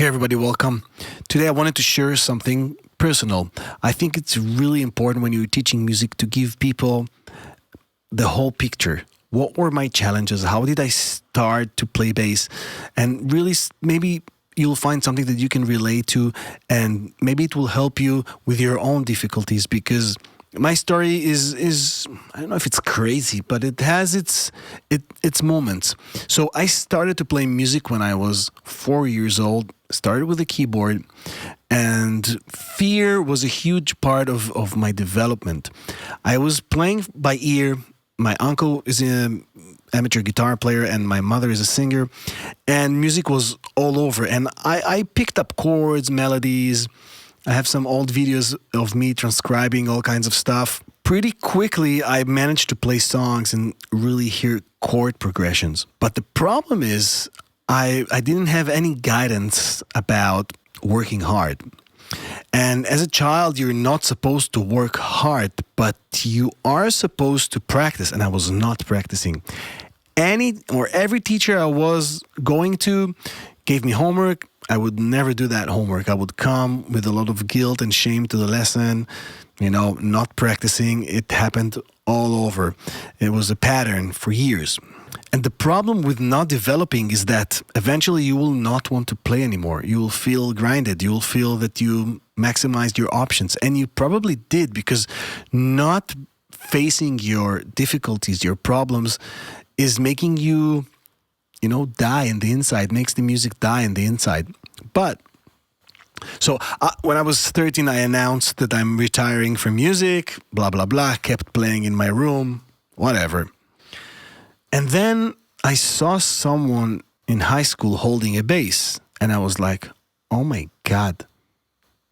Hey everybody, welcome. Today I wanted to share something personal. I think it's really important when you're teaching music to give people the whole picture. What were my challenges? How did I start to play bass? And really, maybe you'll find something that you can relate to, and maybe it will help you with your own difficulties, because my story is I don't know if it's crazy, but it has its moments. So I started to play music when I was 4 years old, started with a keyboard, and fear was a huge part of my development. I was playing by ear. My uncle is an amateur guitar player and my mother is a singer, and music was all over. And I picked up chords, melodies. I have some old videos of me transcribing all kinds of stuff. Pretty quickly, I managed to play songs and really hear chord progressions. But the problem is, I didn't have any guidance about working hard. And as a child, you're not supposed to work hard, but you are supposed to practice. And I was not practicing. Every teacher I was going to gave me homework. I would never do that homework. I would come with a lot of guilt and shame to the lesson, not practicing. It happened all over. It was a pattern for years. And the problem with not developing is that eventually you will not want to play anymore. You will feel grinded. You will feel that you maximized your options. And you probably did, because not facing your difficulties, your problems, is making you die in the inside, makes the music die in the inside. But, so when I was 13, I announced that I'm retiring from music, blah, blah, blah, kept playing in my room, whatever. And then I saw someone in high school holding a bass, and I was like, oh my God,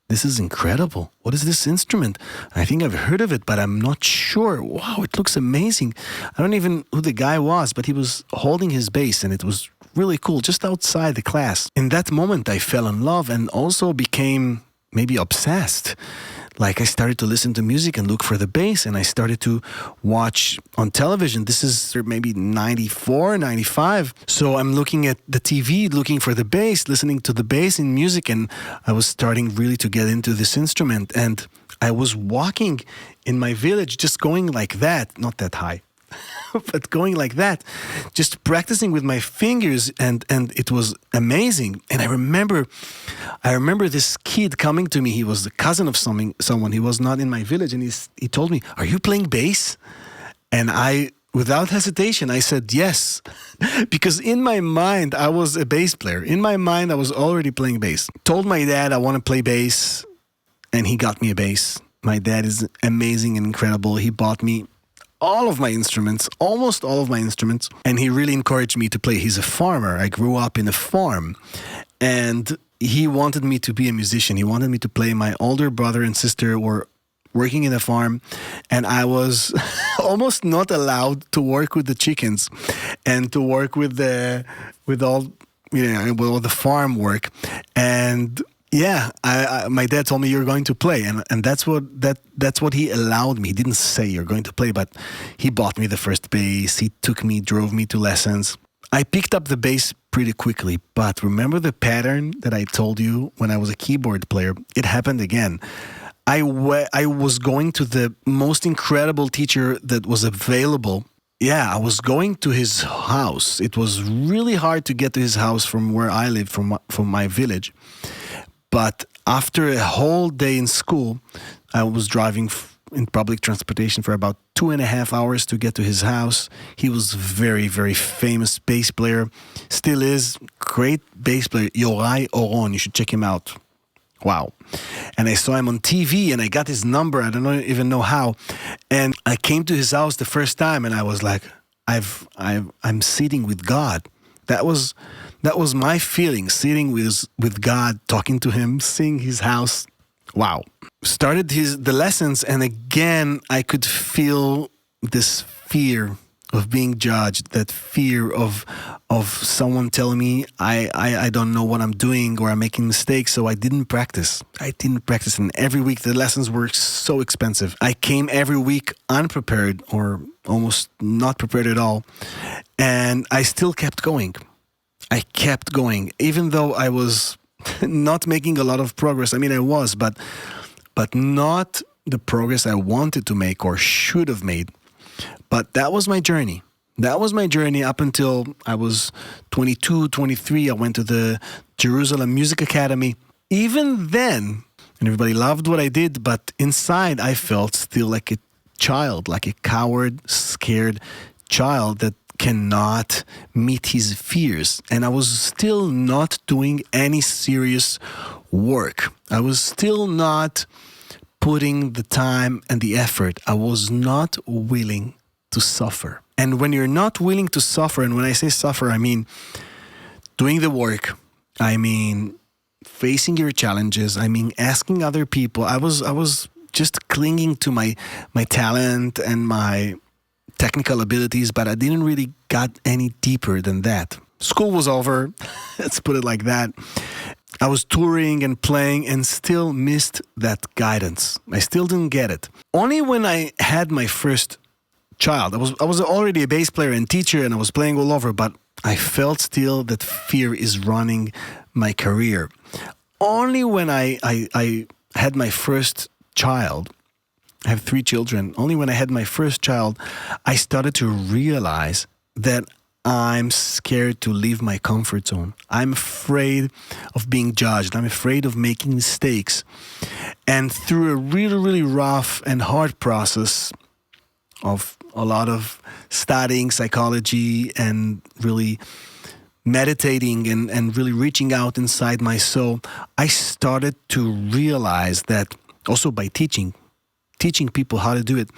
this is incredible. What is this instrument? I think I've heard of it, but I'm not sure. Wow, it looks amazing. I don't even know who the guy was, but he was holding his bass, and it was really cool, just outside the class. In that moment, I fell in love and also became maybe obsessed. Like, I started to listen to music and look for the bass, and I started to watch on television. This is maybe 94, 95. So I'm looking at the TV, looking for the bass, listening to the bass in music, and I was starting really to get into this instrument. And I was walking in my village, just going like that, not that high, but going like that, just practicing with my fingers, and it was amazing. And I remember this kid coming to me. He was the cousin of someone. He was not in my village, and he told me, "Are you playing bass?" And I, without hesitation, I said yes, because in my mind I was a bass player. In my mind I was already playing bass. Told my dad I want to play bass, and he got me a bass. My dad is amazing and incredible. He bought me all of my instruments, almost all of my instruments, and he really encouraged me to play. He's a farmer. I grew up in a farm, and he wanted me to be a musician. He wanted me to play. My older brother and sister were working in a farm, and I was almost not allowed to work with the chickens and to work with all the farm work. And yeah, my dad told me, "You're going to play," and that's what he allowed me. He didn't say you're going to play, but he bought me the first bass. He drove me to lessons. I picked up the bass pretty quickly, but remember the pattern that I told you when I was a keyboard player? It happened again. I was going to the most incredible teacher that was available. Yeah, I was going to his house. It was really hard to get to his house from where I lived, from my village. But after a whole day in school, I was driving in public transportation for about 2.5 hours to get to his house. He was very, very famous bass player. Still is. Great bass player. Yorai Oron. You should check him out. Wow. And I saw him on TV, and I got his number. I don't even know how. And I came to his house the first time, and I was like, I'm sitting with God. That was my feeling, sitting with God, talking to him, seeing his house. Wow. Started the lessons, and again I could feel this fear of being judged, that fear of someone telling me I don't know what I'm doing, or I'm making mistakes, so I didn't practice. And every week the lessons were so expensive. I came every week unprepared, or almost not prepared at all, and I still kept going. Even though I was not making a lot of progress. I mean, I was, but not the progress I wanted to make or should have made. But that was my journey. That was my journey up until I was 22, 23. I went to the Jerusalem Music Academy. Even then, and everybody loved what I did, but inside I felt still like a child, like a coward, scared child that cannot meet his fears. And I was still not doing any serious work. I was still not putting the time and the effort. I was not willing to suffer. And when you're not willing to suffer, and when I say suffer, I mean doing the work, I mean facing your challenges, I mean asking other people. I was just clinging to my talent and my technical abilities, but I didn't really got any deeper than that. School was over, let's put it like that. I was touring and playing and still missed that guidance. I still didn't get it. Only when I had my first child, I was already a bass player and teacher and I was playing all over, but I felt still that fear is running my career. Only when I had my first child, I have 3 children, only when I had my first child, I started to realize that I'm scared to leave my comfort zone. I'm afraid of being judged. I'm afraid of making mistakes. And through a really, really rough and hard process of a lot of studying psychology and really meditating and really reaching out inside my soul, I started to realize that also by teaching people how to do it,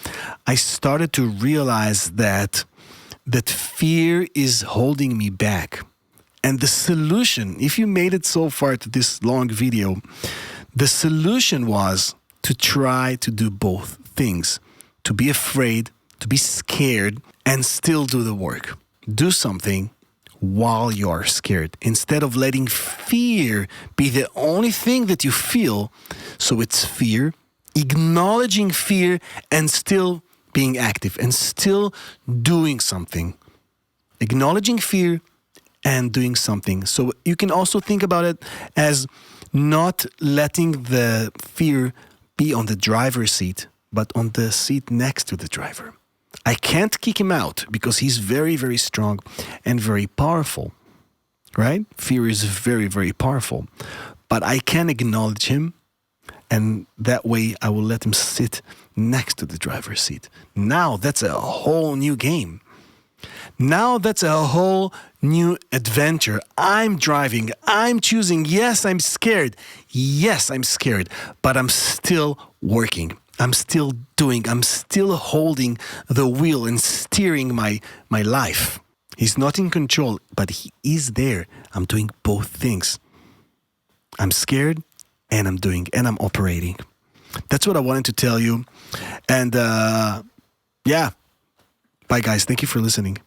I started to realize that fear is holding me back. And the solution, if you made it so far to this long video, the solution was to try to do both things, to be afraid, to be scared, and still do the work. Do something while you're scared, instead of letting fear be the only thing that you feel. So it's fear, acknowledging fear, and still being active and still doing something. Acknowledging fear and doing something. So you can also think about it as not letting the fear be on the driver's seat, but on the seat next to the driver. I can't kick him out because he's very, very strong and very powerful, right? Fear is very, very powerful. But I can acknowledge him, and that way I will let him sit next to the driver's seat. Now that's a whole new game. Now that's a whole new adventure. I'm driving. I'm choosing. Yes, I'm scared. Yes, I'm scared. But I'm still working. I'm still doing. I'm still holding the wheel and steering my life. He's not in control, but he is there. I'm doing both things. I'm scared and I'm doing and I'm operating. That's what I wanted to tell you. And yeah, bye guys. Thank you for listening.